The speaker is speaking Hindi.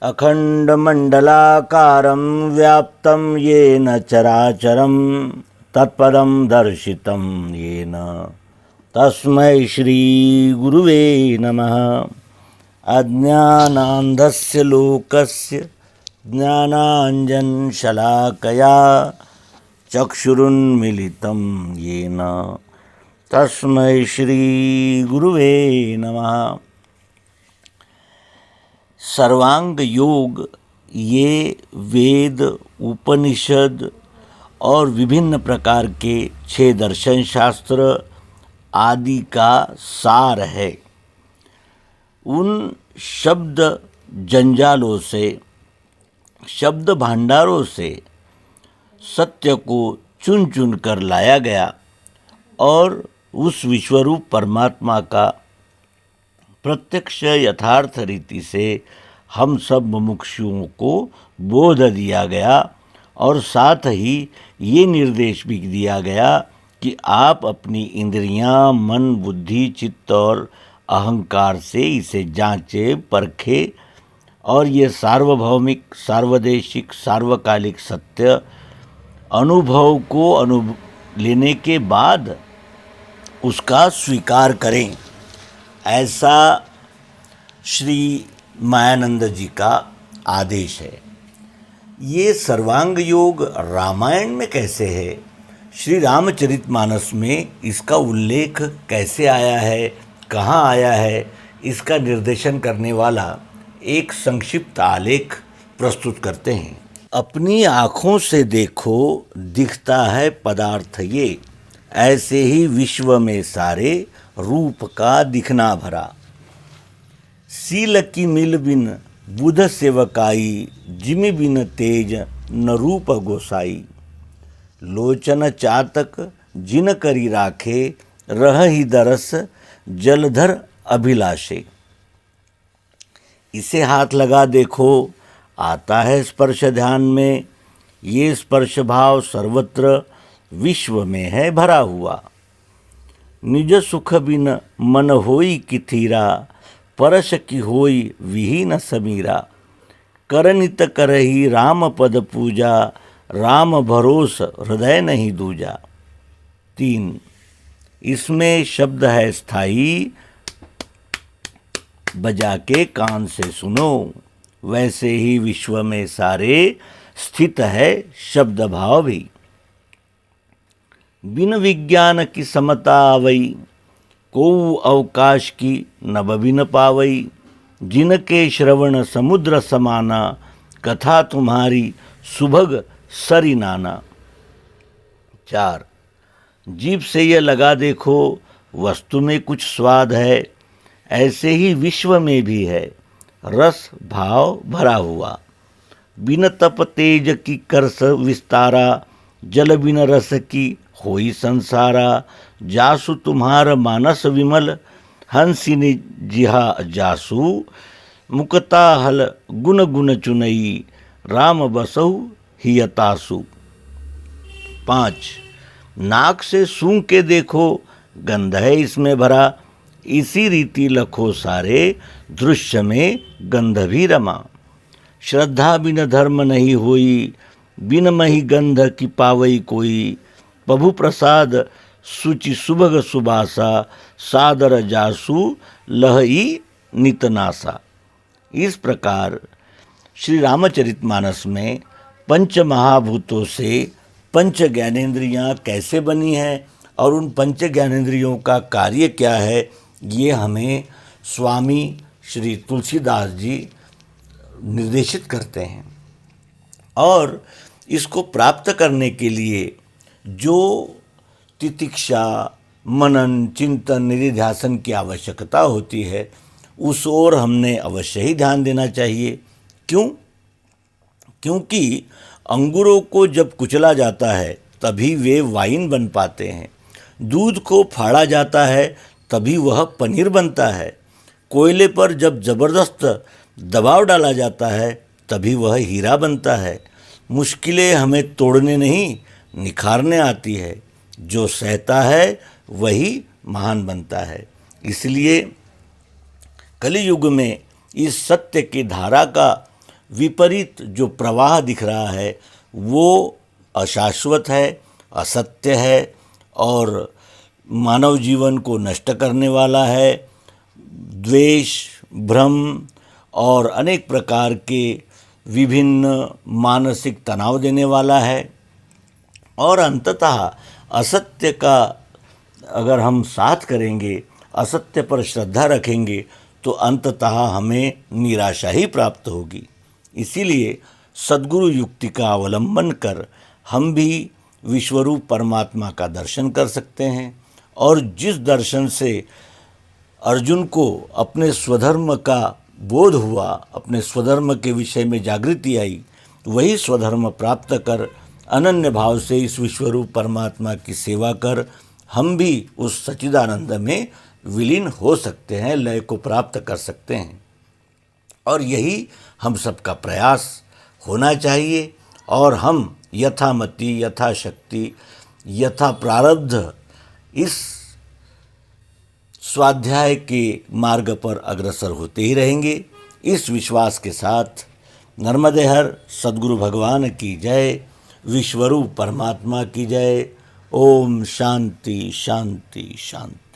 अखण्डमण्डलाकारं व्याप्तं येन चराचरं तत्पदं दर्शितं येन तस्मै श्रीगुरुवे नमः। अज्ञानान्धस्य लोकस्य ज्ञानाञ्जनशलाकया चक्षुरुन्मीलितं येन तस्मै श्रीगुरुवे नमः। सर्वांग योग ये वेद, उपनिषद और विभिन्न प्रकार के 6 दर्शन शास्त्र आदि का सार है। उन शब्द जंजालों से, शब्द भांडारों से सत्य को चुन चुन कर लाया गया और उस विश्वरूप परमात्मा का प्रत्यक्ष यथार्थ रीति से हम सब मुमुक्षुओं को बोध दिया गया और साथ ही ये निर्देश भी दिया गया कि आप अपनी इंद्रियां, मन, बुद्धि, चित्त और अहंकार से इसे जांचे, परखे और ये सार्वभौमिक, सार्वदेशिक, सार्वकालिक सत्य अनुभव को लेने के बाद उसका स्वीकार करें। ऐसा श्री मायानंद जी का आदेश है। ये सर्वांग योग रामायण में कैसे है, श्री रामचरितमानस में इसका उल्लेख कैसे आया है, कहाँ आया है, इसका निर्देशन करने वाला एक संक्षिप्त आलेख प्रस्तुत करते हैं। अपनी आँखों से देखो दिखता है पदार्थ ये, ऐसे ही विश्व में सारे रूप का दिखना भरा। सील की मिल बिन बुध सेवकाई, जिमि बिन तेज न रूप गोसाई। लोचन चातक जिन करी राखे, रह ही दरस जलधर अभिलाषे। इसे हाथ लगा देखो आता है स्पर्श ध्यान में, ये स्पर्श भाव सर्वत्र विश्व में है भरा हुआ। निज सुख बिन मन होई किथीरा, परश की होई विहीन समीरा। करनित करही राम पद पूजा, राम भरोस हृदय नहीं दूजा। 3, इसमें शब्द है स्थाई, बजा के कान से सुनो। वैसे ही विश्व में सारे स्थित है शब्द भाव भी। बिन विज्ञान की समता आवई, को अवकाश की नभ बिन पावई। जिनके श्रवण समुद्र समाना, कथा तुम्हारी सुभग सरी नाना। 4, जीभ से ये लगा देखो वस्तु में कुछ स्वाद है, ऐसे ही विश्व में भी है रस भाव भरा हुआ। बिन तप तेज की कर विस्तारा, जल बिन रस की होई संसारा। जासु तुम्हार मानस विमल, हंसिनी जिहा जासु। मुक्ता हल गुण गुण चुनई, राम बसहु हियतासु। 5, नाक से सूंघ के देखो गंध है इसमें भरा। इसी रीति लखो सारे दृश्य में गंध भी रमा। श्रद्धा बिन धर्म नहीं होई, बिन मही गंध की पावई कोई। प्रभु प्रसाद सुचि सुभग सुबासा, सादर जासु लहई नितनासा। इस प्रकार श्री रामचरितमानस में पंच महाभूतों से पंच ज्ञानेंद्रियाँ कैसे बनी हैं और उन पंच ज्ञानेंद्रियों का कार्य क्या है, ये हमें स्वामी श्री तुलसीदास जी निर्देशित करते हैं। और इसको प्राप्त करने के लिए जो तितिक्षा, मनन, चिंतन, निधिध्यासन की आवश्यकता होती है, उस ओर हमने अवश्य ही ध्यान देना चाहिए। क्यों? क्योंकि अंगूरों को जब कुचला जाता है तभी वे वाइन बन पाते हैं। दूध को फाड़ा जाता है तभी वह पनीर बनता है। कोयले पर जब ज़बरदस्त दबाव डाला जाता है तभी वह हीरा बनता है। मुश्किलें हमें तोड़ने नहीं निखारने आती है। जो सहता है वही महान बनता है। इसलिए कलियुग में इस सत्य की धारा का विपरीत जो प्रवाह दिख रहा है वो अशाश्वत है, असत्य है और मानव जीवन को नष्ट करने वाला है। द्वेष, भ्रम और अनेक प्रकार के विभिन्न मानसिक तनाव देने वाला है। और अंततः असत्य का अगर हम साथ करेंगे, असत्य पर श्रद्धा रखेंगे, तो अंततः हमें निराशा ही प्राप्त होगी। इसीलिए सद्गुरु युक्ति का अवलंबन कर हम भी विश्वरूप परमात्मा का दर्शन कर सकते हैं। और जिस दर्शन से अर्जुन को अपने स्वधर्म का बोध हुआ, अपने स्वधर्म के विषय में जागृति आई, वही स्वधर्म प्राप्त कर अनन्य भाव से इस विश्वरूप परमात्मा की सेवा कर हम भी उस सच्चिदानंद में विलीन हो सकते हैं, लय को प्राप्त कर सकते हैं। और यही हम सबका प्रयास होना चाहिए। और हम यथामति, यथाशक्ति, यथा प्रारब्ध इस स्वाध्याय के मार्ग पर अग्रसर होते ही रहेंगे। इस विश्वास के साथ नर्मदे हर सद्गुरु भगवान की जय, विश्वरूप परमात्मा की जय। ओम शांति शांति शांति।